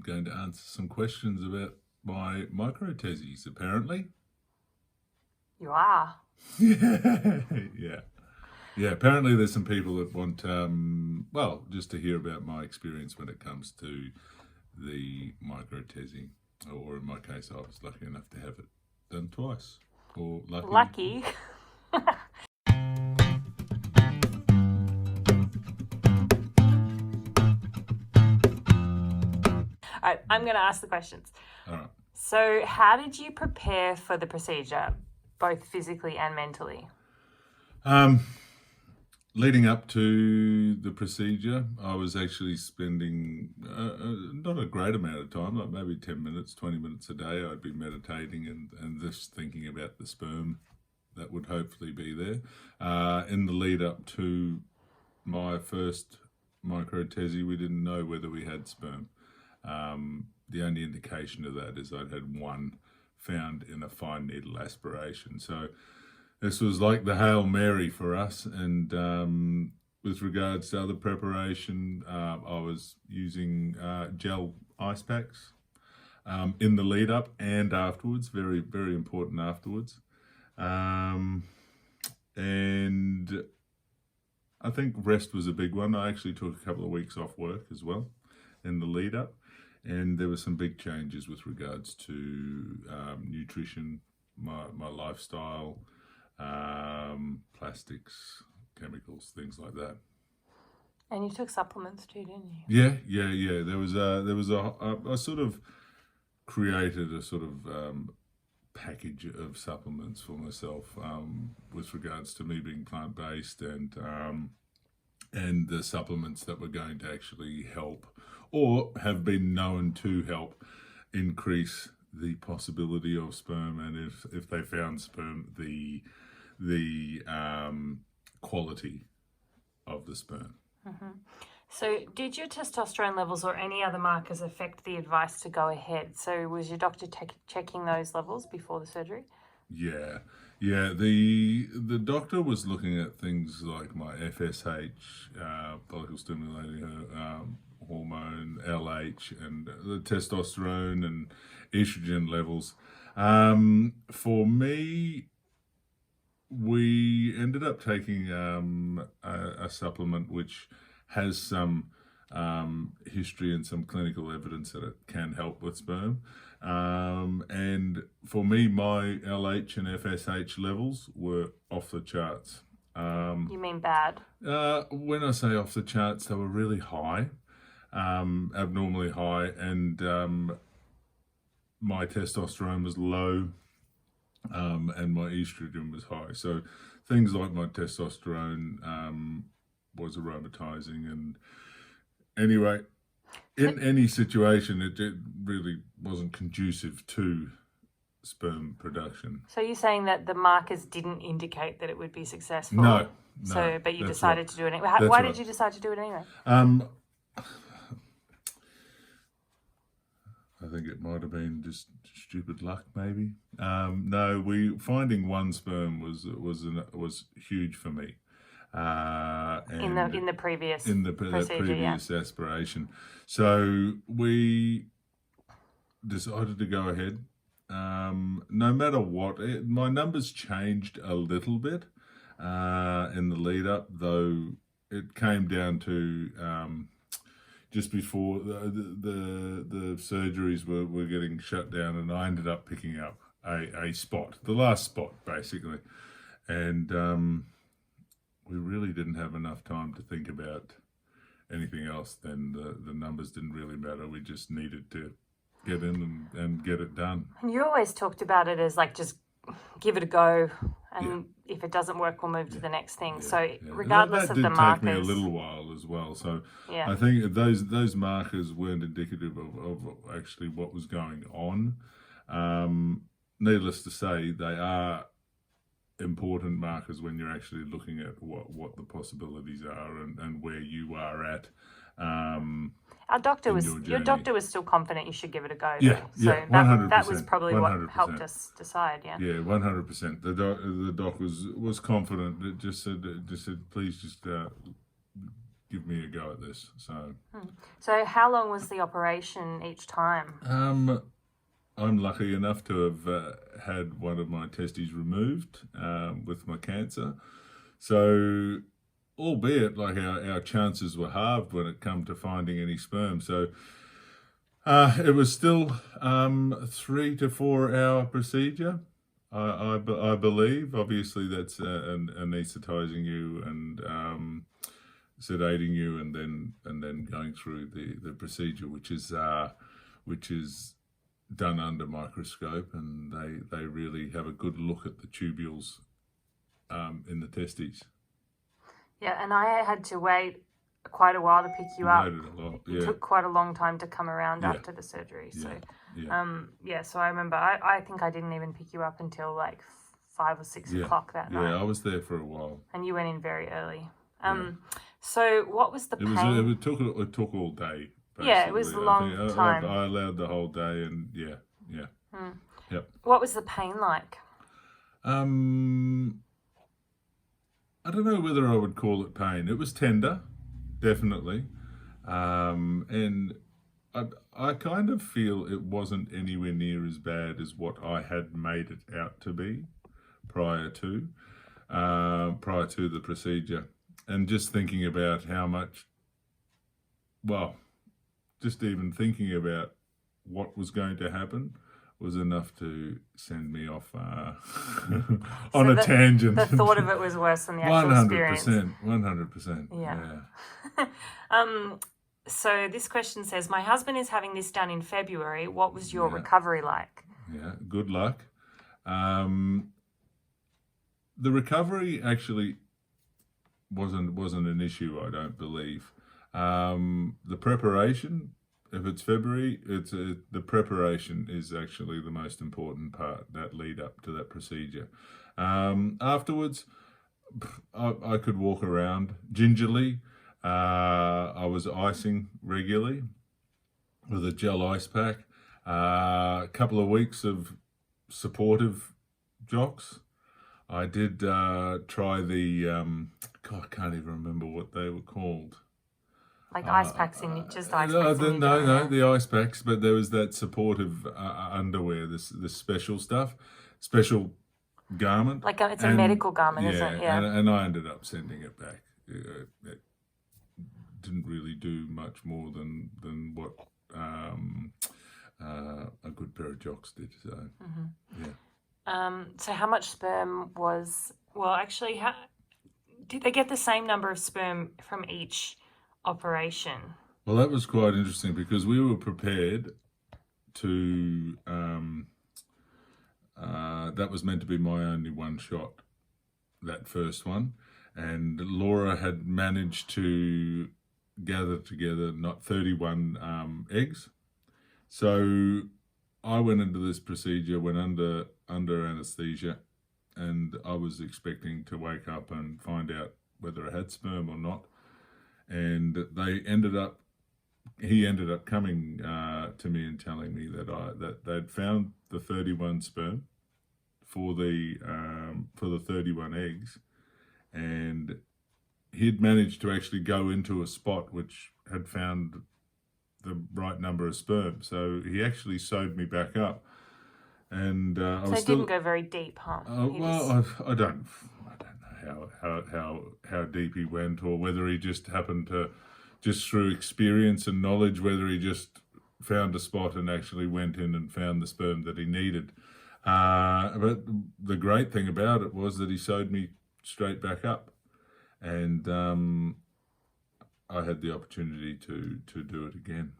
going to answer some questions about my MicroTESEs, apparently. You are? Yeah. Yeah, apparently there's some people that want, just to hear about my experience when it comes to the MicroTESE. Or in my case, I was lucky enough to have it done twice. Or Lucky? All right, I'm going to ask the questions. All right. So how did you prepare for the procedure, both physically and mentally? Leading up to the procedure, I was actually spending not a great amount of time, like maybe 10 minutes, 20 minutes a day. I'd be meditating and just thinking about the sperm that would hopefully be there. In the lead up to my first MicroTESE, we didn't know whether we had sperm. The only indication of that is I'd had one found in a fine needle aspiration. So this was like the Hail Mary for us. And with regards to other preparation, I was using gel ice packs in the lead up and afterwards, very, very important afterwards. And I think rest was a big one. I actually took a couple of weeks off work as well in the lead up. And there were some big changes with regards to nutrition, my lifestyle, plastics, chemicals, things like that. And you took supplements too, didn't you? Yeah. There was I sort of created a sort of package of supplements for myself with regards to me being plant-based and the supplements that were going to actually help or have been known to help increase the possibility of sperm, and if they found sperm, the quality of the sperm. Mm-hmm. So did your testosterone levels or any other markers affect the advice to go ahead? So was your doctor checking those levels before the surgery? Yeah. The doctor was looking at things like my FSH, follicle stimulating hormone, LH, and the testosterone and estrogen levels. For me, we ended up taking a supplement which has some history and some clinical evidence that it can help with sperm. And for me, my LH and FSH levels were off the charts. You mean bad? When I say off the charts, they were really high, abnormally high, and my testosterone was low, and my estrogen was high. So things like my testosterone was aromatizing, and anyway, in any situation, it really wasn't conducive to sperm production. So you're saying that the markers didn't indicate that it would be successful? No. So, but you decided to do it anyway. Why did you decide to do it anyway? I think it might have been just stupid luck, maybe. No, finding one sperm was huge for me. And in the previous aspiration. So we decided to go ahead. No matter what, my numbers changed a little bit in the lead up, though it came down to just before the surgeries were getting shut down, and I ended up picking up a spot, the last spot basically, and we really didn't have enough time to think about anything else. Then the numbers didn't really matter. We just needed to get in and get it done. And you always talked about it as like, just give it a go, and if it doesn't work, we'll move to the next thing. So regardless of the markers, that did take me a little while as well. So I think those markers weren't indicative of actually what was going on. Needless to say, they are important markers when you're actually looking at what the possibilities are and where you are at. Your doctor was still confident you should give it a go. Yeah, so 100%. That was probably 100%. What helped us decide. Yeah, 100%. The doc was confident. It just said please just give me a go at this. So, So how long was the operation each time? I'm lucky enough to have had one of my testes removed with my cancer. So, albeit like our chances were halved when it come to finding any sperm. So, it was still 3 to 4 hour procedure. I believe. Obviously, that's anaesthetizing you and sedating you, and then going through the procedure, which is done under microscope, and they really have a good look at the tubules in the testes. Yeah, and I had to wait quite a while to pick you up. Waited a lot, It yeah. took quite a long time to come around Yeah. after the surgery. So, Yeah. so I remember I think I didn't even pick you up until like 5 or 6 o'clock that night. Yeah, I was there for a while. And you went in very early. So what was the pain? It took all day. Basically. Yeah, it was a long time. I allowed the whole day, and yeah. Yep. What was the pain like? I don't know whether I would call it pain. It was tender, definitely, and I kind of feel it wasn't anywhere near as bad as what I had made it out to be prior to the procedure. And just thinking about how much, well, just even thinking about what was going to happen was enough to send me off on a tangent. The thought of it was worse than the actual experience. 100%. Yeah. So this question says, my husband is having this done in February. What was your recovery like? Yeah, good luck. The recovery actually wasn't an issue, I don't believe. The preparation, if it's February, the preparation is actually the most important part, that lead up to that procedure. Afterwards, I could walk around gingerly. I was icing regularly with a gel ice pack. A couple of weeks of supportive jocks. I did try the, I can't even remember what they were called. Like ice packs in, just ice No, packs in the ice packs, but there was that supportive underwear, this special stuff, special garment. Like it's a medical garment, isn't it? Yeah. And I ended up sending it back. It didn't really do much more than what a good pair of jocks did. So, yeah. So how much sperm was, well, actually, did they get the same number of sperm from each operation? Well, that was quite interesting because we were prepared to, that was meant to be my only one shot, that first one. And Laura had managed to gather together 31 eggs. So I went into this procedure, went under anesthesia, and I was expecting to wake up and find out whether I had sperm or not. And he ended up coming to me and telling me that they'd found the 31 sperm for the 31 eggs, and he'd managed to actually go into a spot which had found the right number of sperm. So he actually sewed me back up, and I was didn't go very deep, huh? I don't know how deep he went, or whether he just happened to, just through experience and knowledge, whether he just found a spot and actually went in and found the sperm that he needed. But the great thing about it was that he sewed me straight back up, and I had the opportunity to do it again.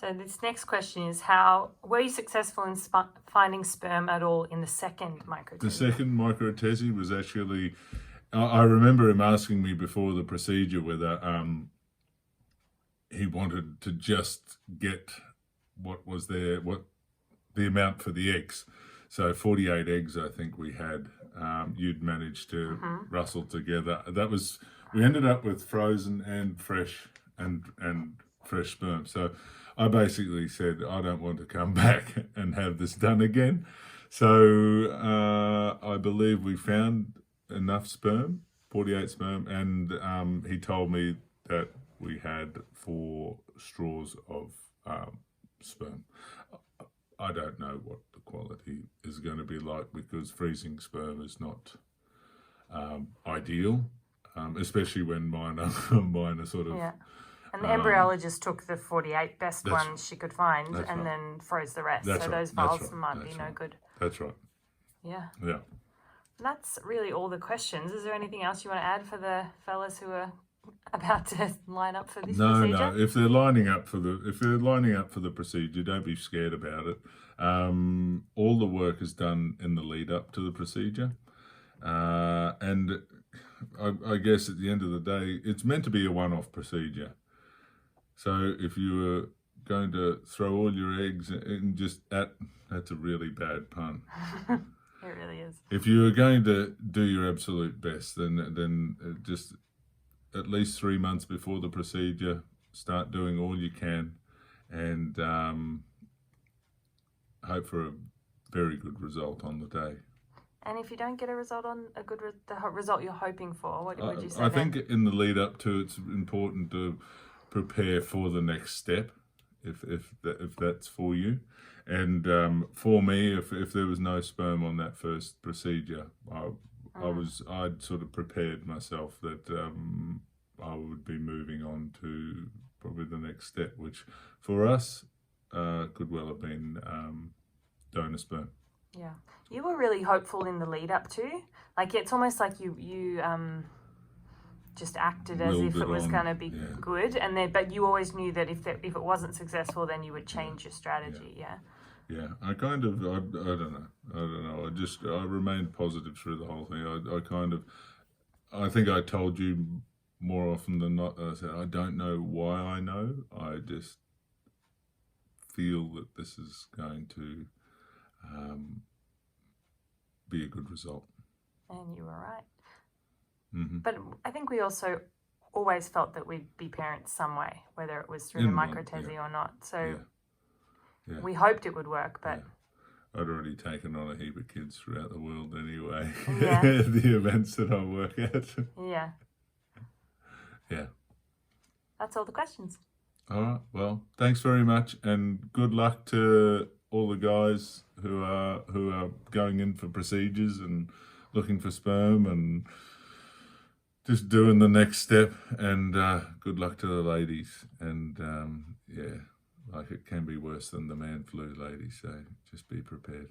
So this next question is, how were you successful in finding sperm at all in the second MicroTESE? The second MicroTESE was actually, I remember him asking me before the procedure whether he wanted to just get what the amount for the eggs. So 48 eggs, I think we had. You'd managed to rustle together. We ended up with frozen and fresh and fresh sperm. So I basically said, I don't want to come back and have this done again. So I believe we found enough sperm, 48 sperm, and he told me that we had 4 straws of sperm. I don't know what the quality is going to be like, because freezing sperm is not ideal, especially when mine are sort of... Yeah. And the embryologist took the 48 best ones she could find and right. then froze the rest. That's so right. those That's vials right. might That's be no right. good. That's right. Yeah. Yeah. That's really all the questions. Is there anything else you want to add for the fellas who are about to line up for this procedure? No. If they're lining up for the procedure, don't be scared about it. All the work is done in the lead up to the procedure, and I guess at the end of the day, it's meant to be a one-off procedure. So if you were going to throw all your eggs in that's a really bad pun. It really is. If you were going to do your absolute best, then just at least 3 months before the procedure, start doing all you can, and hope for a very good result on the day. And if you don't get a result on the result you're hoping for, what would you say? I think in the lead up to it's important to prepare for the next step, if that's for you. And for me, if there was no sperm on that first procedure, I'd sort of prepared myself that I would be moving on to probably the next step, which for us could well have been donor sperm. Yeah, you were really hopeful in the lead up to. Like, it's almost like you just acted as if it was going to be good, and then but you always knew that if it wasn't successful, then you would change your strategy. Yeah. I kind of I don't know. I remained positive through the whole thing. I think I told you more often than not. I said I don't know why I know. I just feel that this is going to be a good result. And you were right. Mm-hmm. But I think we also always felt that we'd be parents some way, whether it was through the MicroTESE or not. So we hoped it would work, but... I'd already taken on a heap of kids throughout the world anyway. Yeah. The events that I work at. Yeah. Yeah. That's all the questions. All right. Well, thanks very much, and good luck to all the guys who are going in for procedures and looking for sperm and just doing the next step. And good luck to the ladies. And like, it can be worse than the man flu, ladies. So just be prepared.